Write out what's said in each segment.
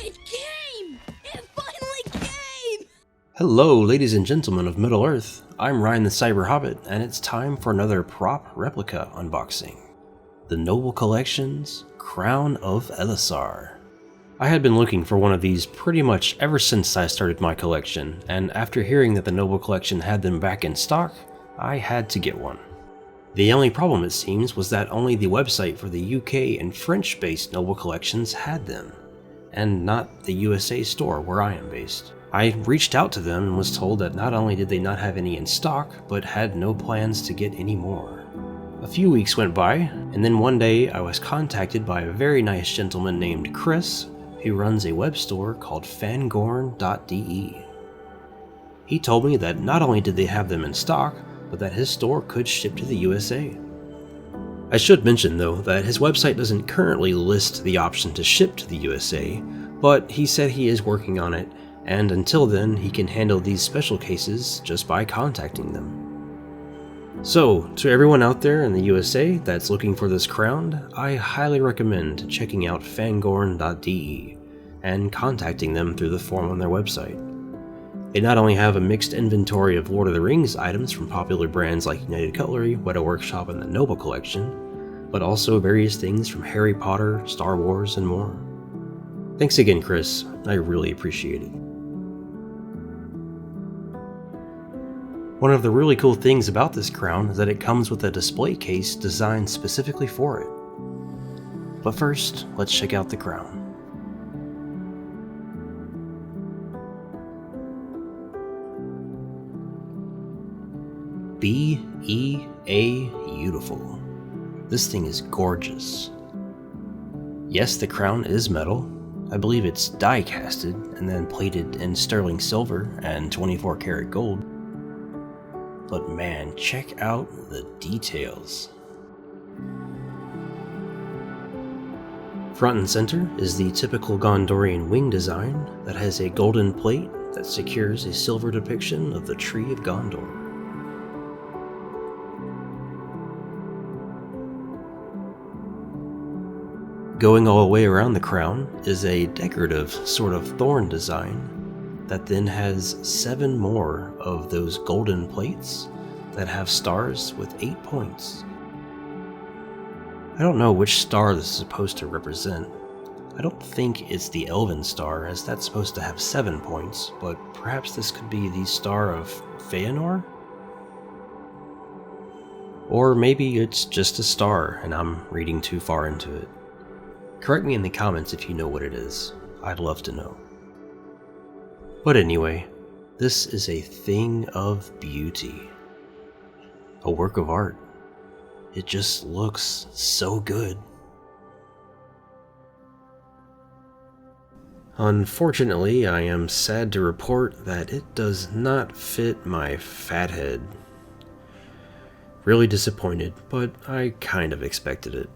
It came! It finally came! Hello, ladies and gentlemen of Middle-earth. I'm Ryan the Cyber Hobbit, and it's time for another prop replica unboxing. The Noble Collection's Crown of Elessar. I had been looking for one of these pretty much ever since I started my collection, and after hearing that the Noble Collection had them back in stock, I had to get one. The only problem, it seems, was that only the website for the UK and French-based Noble Collections had them, and not the USA store where I am based. I reached out to them and was told that not only did they not have any in stock, but had no plans to get any more. A few weeks went by, and then one day I was contacted by a very nice gentleman named Chris, who runs a web store called fangorn.de. He told me that not only did they have them in stock, but that his store could ship to the USA. I should mention though that his website doesn't currently list the option to ship to the USA, but he said he is working on it, and until then he can handle these special cases just by contacting them. So, to everyone out there in the USA that's looking for this crown, I highly recommend checking out fangorn.de and contacting them through the form on their website. They not only have a mixed inventory of Lord of the Rings items from popular brands like United Cutlery, Weta Workshop, and the Noble Collection, but also various things from Harry Potter, Star Wars, and more. Thanks again, Chris. I really appreciate it. One of the really cool things about this crown is that it comes with a display case designed specifically for it. But first, let's check out the crown. Beautiful. This thing is gorgeous. Yes, the crown is metal. I believe it's die casted and then plated in sterling silver and 24 karat gold. But man, check out the details. Front and center is the typical Gondorian wing design that has a golden plate that secures a silver depiction of the Tree of Gondor. Going all the way around the crown is a decorative sort of thorn design that then has 7 more of those golden plates that have stars with 8 points. I don't know which star this is supposed to represent. I don't think it's the Elven star, as that's supposed to have 7 points, but perhaps this could be the Star of Feanor? Or maybe it's just a star and I'm reading too far into it. Correct me in the comments if you know what it is. I'd love to know. But anyway, this is a thing of beauty. A work of art. It just looks so good. Unfortunately, I am sad to report that it does not fit my fat head. Really disappointed, but I kind of expected it.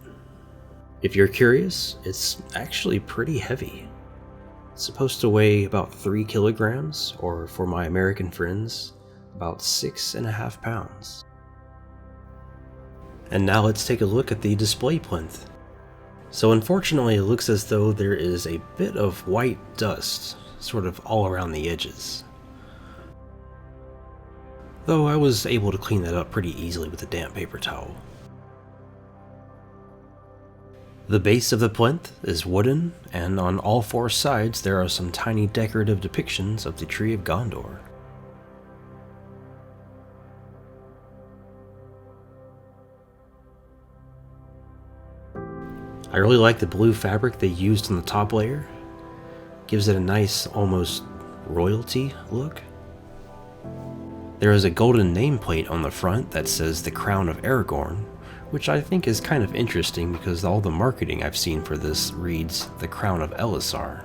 If you're curious, it's actually pretty heavy. It's supposed to weigh about 3 kilograms, or for my American friends, about 6.5 pounds. And now let's take a look at the display plinth. So unfortunately, it looks as though there is a bit of white dust, sort of all around the edges. Though I was able to clean that up pretty easily with a damp paper towel. The base of the plinth is wooden, and on all 4 sides there are some tiny decorative depictions of the Tree of Gondor. I really like the blue fabric they used on the top layer. Gives it a nice, almost royalty look. There is a golden nameplate on the front that says the Crown of Aragorn, which I think is kind of interesting because all the marketing I've seen for this reads the Crown of Elessar.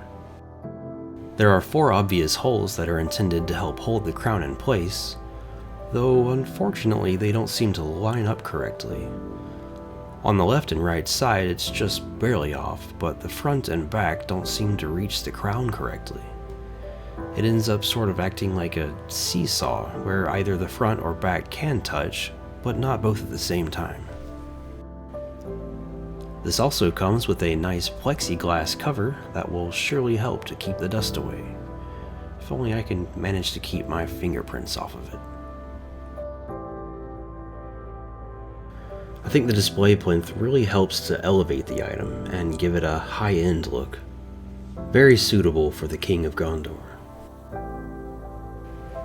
There are 4 obvious holes that are intended to help hold the crown in place, though unfortunately they don't seem to line up correctly. On the left and right side it's just barely off, but the front and back don't seem to reach the crown correctly. It ends up sort of acting like a seesaw, where either the front or back can touch, but not both at the same time. This also comes with a nice plexiglass cover that will surely help to keep the dust away. If only I can manage to keep my fingerprints off of it. I think the display plinth really helps to elevate the item and give it a high-end look. Very suitable for the King of Gondor.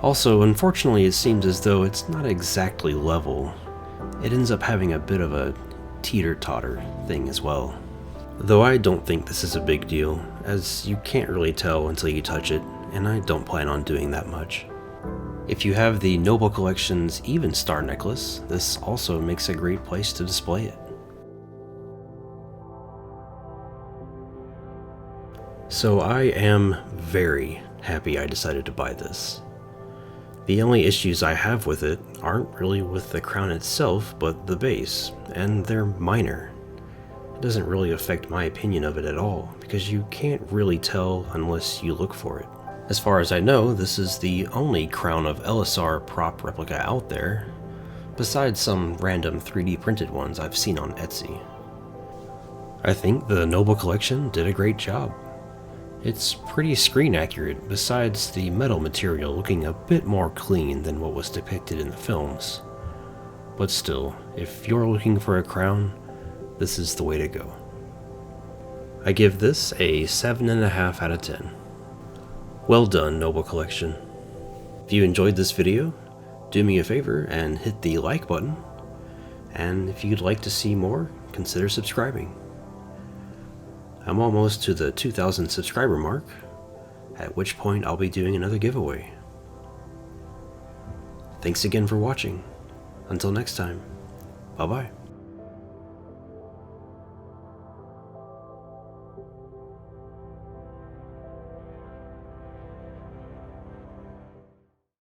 Also, unfortunately, it seems as though it's not exactly level. It ends up having a bit of a teeter-totter thing as well. Though I don't think this is a big deal, as you can't really tell until you touch it, and I don't plan on doing that much. If you have the Noble Collection's Even Star necklace, this also makes a great place to display it. So I am very happy I decided to buy this. The only issues I have with it aren't really with the crown itself, but the base, and they're minor. It doesn't really affect my opinion of it at all, because you can't really tell unless you look for it. As far as I know, this is the only Crown of Elessar prop replica out there, besides some random 3D printed ones I've seen on Etsy. I think the Noble Collection did a great job. It's pretty screen accurate, besides the metal material looking a bit more clean than what was depicted in the films. But still, if you're looking for a crown, this is the way to go. I give this a 7.5 out of 10. Well done, Noble Collection. If you enjoyed this video, do me a favor and hit the like button. And if you'd like to see more, consider subscribing. I'm almost to the 2,000 subscriber mark, at which point I'll be doing another giveaway. Thanks again for watching. Until next time, bye bye.